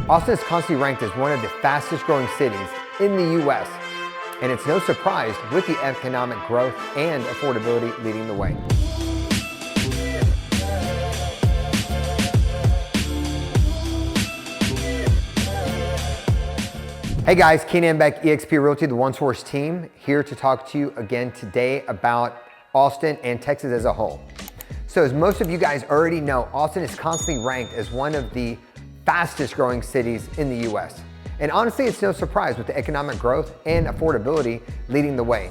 Austin is constantly ranked as one of the fastest growing cities in the US, and it's no surprise with the economic growth and affordability leading the way. Hey guys, Keenan Beck, eXp Realty, the One Source team, here to talk to you again today about Austin and Texas as a whole. So as most of you guys already know, Austin is constantly ranked as one of the fastest growing cities in the US. And honestly, it's no surprise with the economic growth and affordability leading the way.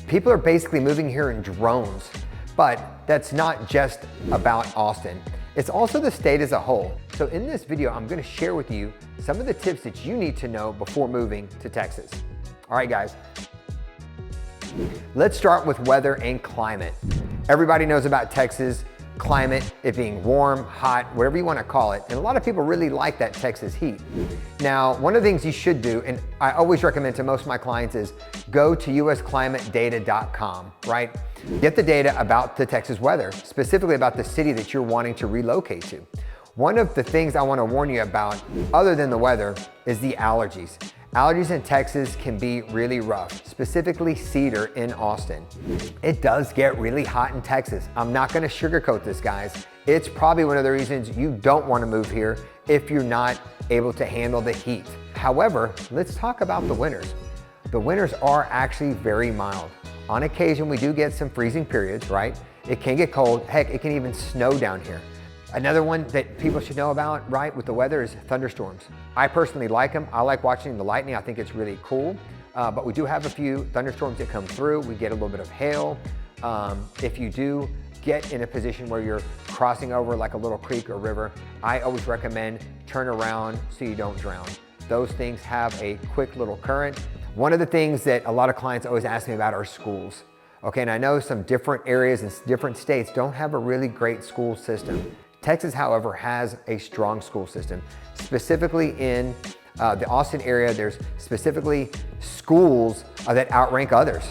People are basically moving here in drones, but that's not just about Austin. It's also the state as a whole. So in this video, I'm gonna share with you some of the tips that you need to know before moving to Texas. All right, guys. Let's start with weather and climate. Everybody knows about Texas climate, it being warm, hot, whatever you want to call it. And a lot of people really like that Texas heat. Now, one of the things you should do, and I always recommend to most of my clients, is go to usclimatedata.com, right? Get the data about the Texas weather, specifically about the city that you're wanting to relocate to. One of the things I want to warn you about, other than the weather, is the allergies. Allergies in Texas can be really rough, specifically cedar in Austin. It does get really hot in Texas. I'm not gonna sugarcoat this, guys. It's probably one of the reasons you don't wanna move here if you're not able to handle the heat. However, let's talk about the winters. The winters are actually very mild. On occasion, we do get some freezing periods, right? It can get cold. Heck, it can even snow down here. Another one that people should know about, right, with the weather is thunderstorms. I personally like them. I like watching the lightning. I think it's really cool. But we do have a few thunderstorms that come through. We get a little bit of hail. If you do get in a position where you're crossing over like a little creek or river, I always recommend turn around so you don't drown. Those things have a quick little current. One of the things that a lot of clients always ask me about are schools. Okay, and I know some different areas and different states don't have a really great school system. Texas, however, has a strong school system. Specifically in the Austin area, there's specifically schools that outrank others.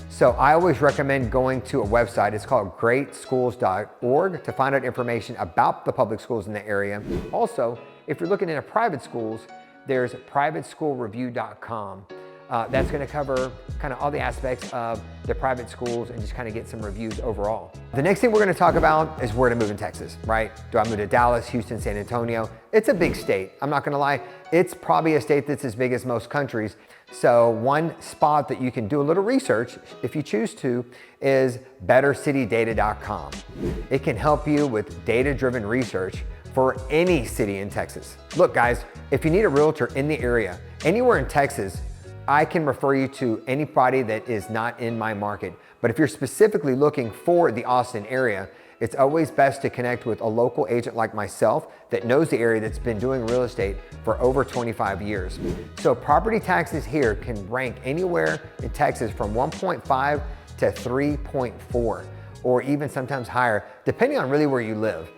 So I always recommend going to a website. It's called greatschools.org to find out information about the public schools in the area. Also, if you're looking into private schools, there's privateschoolreview.com. That's gonna cover kind of all the aspects of the private schools and just kind of get some reviews overall. The next thing we're gonna talk about is where to move in Texas, right? Do I move to Dallas, Houston, San Antonio? It's a big state. I'm not gonna lie. It's probably a state that's as big as most countries. So one spot that you can do a little research, if you choose to, is bettercitydata.com. It can help you with data-driven research for any city in Texas. Look, guys, if you need a realtor in the area, anywhere in Texas, I can refer you to anybody that is not in my market. But if you're specifically looking for the Austin area, it's always best to connect with a local agent like myself that knows the area, that's been doing real estate for over 25 years. So property taxes here can rank anywhere in Texas from 1.5 to 3.4, or even sometimes higher, depending on really where you live,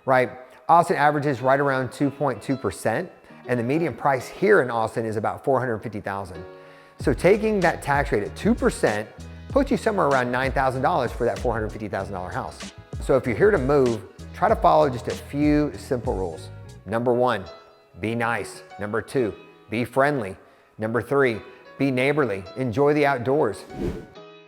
right? Austin averages right around 2.2%, and the median price here in Austin is about $450,000. So taking that tax rate at 2% puts you somewhere around $9,000 for that $450,000 house. So if you're here to move, try to follow just a few simple rules. Number one, be nice. Number two, be friendly. Number three, be neighborly. Enjoy the outdoors.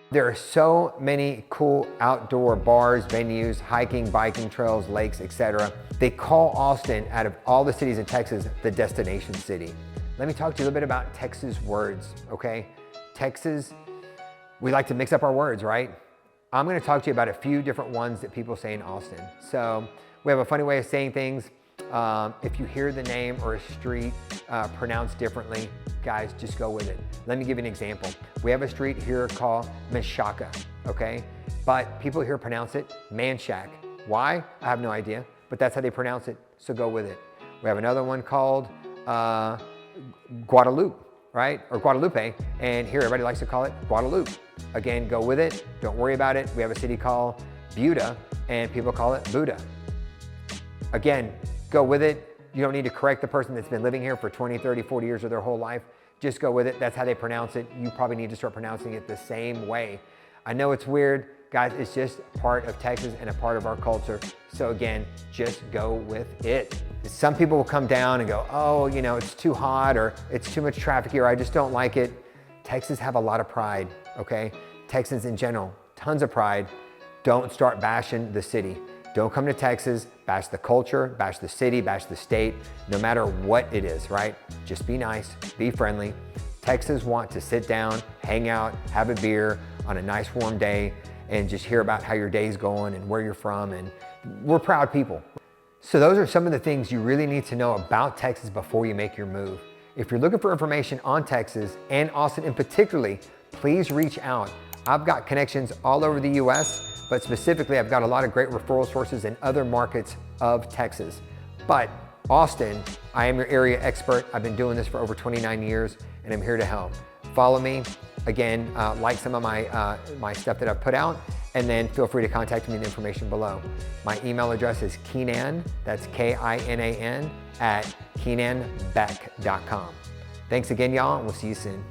There are so many cool outdoor bars, venues, hiking, biking trails, lakes, etc. They call Austin, out of all the cities in Texas, the destination city. Let me talk to you a little bit about Texas words, okay? Texas, we like to mix up our words, right? I'm gonna talk to you about a few different ones that people say in Austin. So we have a funny way of saying things. If you hear the name or a street pronounced differently, guys, just go with it. Let me give you an example. We have a street here called Manchaca, okay? But people here pronounce it Manshack. Why? I have no idea, but that's how they pronounce it, so go with it. We have another one called Guadalupe, right? Or Guadalupe, and here everybody likes to call it Guadalupe. Again, go with it, don't worry about it. We have a city called Buda, and people call it Buda. Again, go with it. You don't need to correct the person that's been living here for 20, 30, 40 years of their whole life. Just go with it. That's how they pronounce it. You probably need to start pronouncing it the same way. I know it's weird. Guys, it's just part of Texas and a part of our culture. So again, just go with it. Some people will come down and go, oh, you know, it's too hot or it's too much traffic here, I just don't like it. Texans have a lot of pride, okay? Texans in general, tons of pride. Don't start bashing the city. Don't come to Texas, bash the culture, bash the city, bash the state, no matter what it is, right? Just be nice, be friendly. Texans want to sit down, hang out, have a beer on a nice warm day and just hear about how your day's going and where you're from, and we're proud people. So those are some of the things you really need to know about Texas before you make your move. If you're looking for information on Texas and Austin in particularly, please reach out. I've got connections all over the US, but specifically I've got a lot of great referral sources in other markets of Texas. But Austin, I am your area expert. I've been doing this for over 29 years and I'm here to help. Follow me. Again, like some of my stuff that I've put out, and then feel free to contact me in the information below. My email address is Keenan, that's K-I-N-A-N, @KeenanBeck.com. Thanks again, y'all, and we'll see you soon.